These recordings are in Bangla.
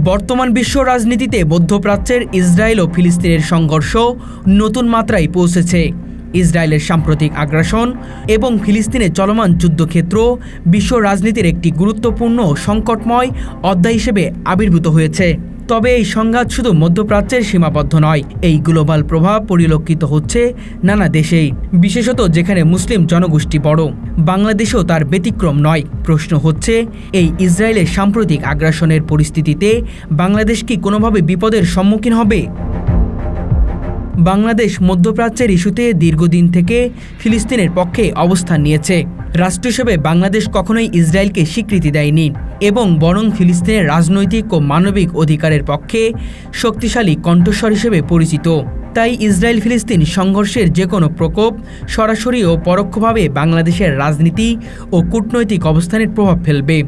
বর্তমান বিশ্ব রাজনীতিতে মধ্যপ্রাচ্যের ইসরায়েল ও ফিলিস্তিনের সংঘর্ষ নতুন মাত্রায় পৌঁছেছে। ইসরায়েলের সাম্প্রতিক আগ্রাসন এবং ফিলিস্তিনের চলমান যুদ্ধক্ষেত্র বিশ্ব রাজনীতির একটি গুরুত্বপূর্ণ সংকটময় অধ্যায় হিসেবে আবির্ভূত হয়েছে। তবে এই সংঘাত শুধু মধ্যপ্রাচ্যের সীমাবদ্ধ নয়, এই গ্লোবাল প্রভাব পরিলক্ষিত হচ্ছে নানা দেশেই, বিশেষত যেখানে মুসলিম জনগোষ্ঠী বড়। বাংলাদেশেও তার ব্যতিক্রম নয়। প্রশ্ন হচ্ছে, এই ইসরায়েলের সাম্প্রতিক আগ্রাসনের পরিস্থিতিতে বাংলাদেশ কি কোনোভাবে বিপদের সম্মুখীন হবে? বাংলাদেশ মধ্যপ্রাচ্যের ইস্যুতে দীর্ঘদিন থেকে ফিলিস্তিনের পক্ষে অবস্থান নিয়েছে। রাষ্ট্র হিসেবে বাংলাদেশ কখনোই ইসরায়েলকে স্বীকৃতি দেয়নি এবং বরং ফিলিস্তিনের রাজনৈতিক ও মানবিক অধিকারের পক্ষে শক্তিশালী কণ্ঠস্বর হিসেবে পরিচিত। তাই ইসরায়েল ফিলিস্তিন সংঘর্ষের যে কোনো প্রকোপ সরাসরি ও পরোক্ষভাবে বাংলাদেশের রাজনীতি ও কূটনৈতিক অবস্থানের প্রভাব ফেলবে।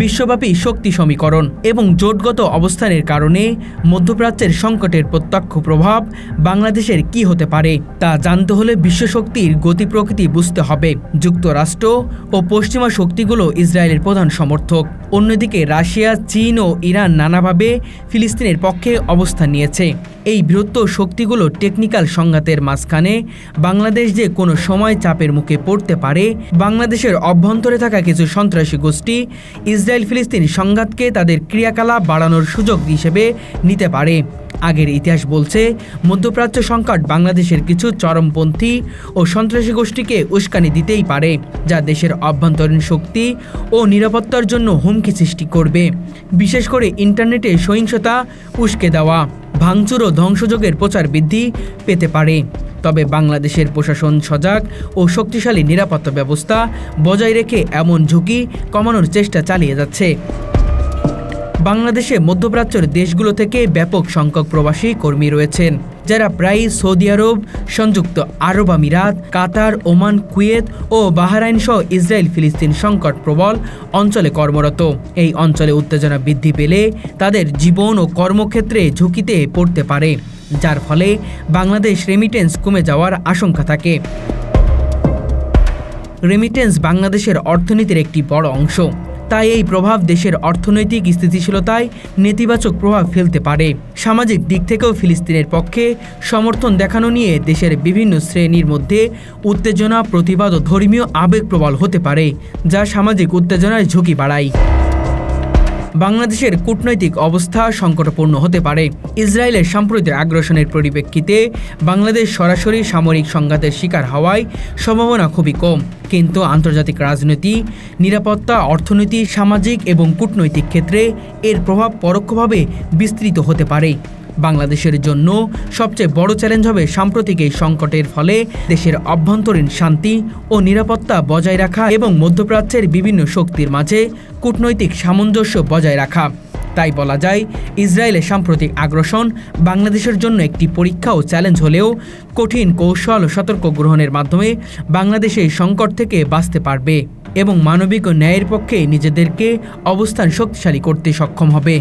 বিশ্বব্যাপী শক্তি সমীকরণ এবং জোটগত অবস্থানের কারণে মধ্যপ্রাচ্যের সংকটের প্রত্যক্ষ প্রভাব বাংলাদেশের কি হতে পারে তা জানতে হলে বিশ্বশক্তির গতি প্রকৃতি বুঝতে হবে। যুক্তরাষ্ট্র ও পশ্চিমা শক্তিগুলো ইসরায়েলের প্রধান সমর্থক। অন্যদিকে রাশিয়া, চীন ও ইরান নানাভাবে ফিলিস্তিনের পক্ষে অবস্থান নিয়েছে। এই বৃহত্তর শক্তিগুলো টেকনিক্যাল সংঘাতের মাঝখানে বাংলাদেশ যে কোনো সময় চাপের মুখে পড়তে পারে। বাংলাদেশের অভ্যন্তরে থাকা কিছু সন্ত্রাসী গোষ্ঠী ইসরায়েল ফিলিস্তিন সংঘাতকে তাদের ক্রিয়াকলাপ বাড়ানোর সুযোগ হিসেবে নিতে পারে। আগের ইতিহাস বলছে, মধ্যপ্রাচ্য সংকট বাংলাদেশের কিছু চরমপন্থী ও সন্ত্রাসী গোষ্ঠীকে উস্কানি দিতেই পারে, যা দেশের অভ্যন্তরীণ শক্তি ও নিরাপত্তার জন্য হুমকি সৃষ্টি করবে। বিশেষ করে ইন্টারনেটে সহিংসতা উস্কে দেওয়া, ভাঙচুর ও ধ্বংসযজ্ঞের প্রচার বৃদ্ধি পেতে পারে। তবে বাংলাদেশের প্রশাসন সজাগ ও শক্তিশালী নিরাপত্তা ব্যবস্থা বজায় রেখে এমন ঝুঁকি কমানোর চেষ্টা চালিয়ে যাচ্ছে। বাংলাদেশে মধ্যপ্রাচ্যের দেশগুলো থেকে ব্যাপক সংখ্যক প্রবাসী কর্মী রয়েছেন, যারা প্রায়ই সৌদি আরব, সংযুক্ত আরব আমিরাত, কাতার, ওমান, কুয়েত ও বাহরাইন সহ ইসরায়েল ফিলিস্তিন সংকট প্রবল অঞ্চলে কর্মরত। এই অঞ্চলে উত্তেজনা বৃদ্ধি পেলে তাদের জীবন ও কর্মক্ষেত্রে ঝুঁকিতে পড়তে পারে, যার ফলে বাংলাদেশ রেমিটেন্স কমে যাওয়ার আশঙ্কা থাকে। রেমিটেন্স বাংলাদেশের অর্থনীতির একটি বড় অংশ, তাই এই প্রভাব দেশের অর্থনৈতিক স্থিতিশীলতায় নেতিবাচক প্রভাব ফেলতে পারে। সামাজিক দিক থেকেও ফিলিস্তিনের পক্ষে সমর্থন দেখানো নিয়ে দেশের বিভিন্ন শ্রেণীর মধ্যে উত্তেজনা, প্রতিবাদ ও ধর্মীয় আবেগ প্রবল হতে পারে, যা সামাজিক উত্তেজনার ঝুঁকি বাড়ায়। বাংলাদেশের কূটনৈতিক অবস্থা সংকটপূর্ণ হতে পারে। ইসরায়েলের সাম্প্রতিক আগ্রাসনের পরিপ্রেক্ষিতে বাংলাদেশ সরাসরি সামরিক সংঘাতের শিকার হওয়ায় সম্ভাবনা খুবই কম, কিন্তু আন্তর্জাতিক রাজনীতি, নিরাপত্তা, অর্থনীতি, সামাজিক এবং কূটনৈতিক ক্ষেত্রে এর প্রভাব পরোক্ষভাবে বিস্তৃত হতে পারে। বাংলাদেশের জন্য সবচেয়ে বড় চ্যালেঞ্জ হবে সাম্প্রতিক এই সংকটের ফলে দেশের অভ্যন্তরীণ শান্তি ও নিরাপত্তা বজায় রাখা এবং মধ্যপ্রাচ্যের বিভিন্ন শক্তির মাঝে কূটনৈতিক সামঞ্জস্য বজায় রাখা। তাই বলা যায়, ইসরায়েলের সাম্প্রতিক আগ্রাসন বাংলাদেশের জন্য একটি পরীক্ষা ও চ্যালেঞ্জ হলেও কঠিন কৌশল ও সতর্ক গ্রহণের মাধ্যমে বাংলাদেশ এই সংকট থেকে বাঁচতে পারবে এবং মানবিক ও ন্যায়ের পক্ষে নিজেদেরকে অবস্থান শক্তিশালী করতে সক্ষম হবে।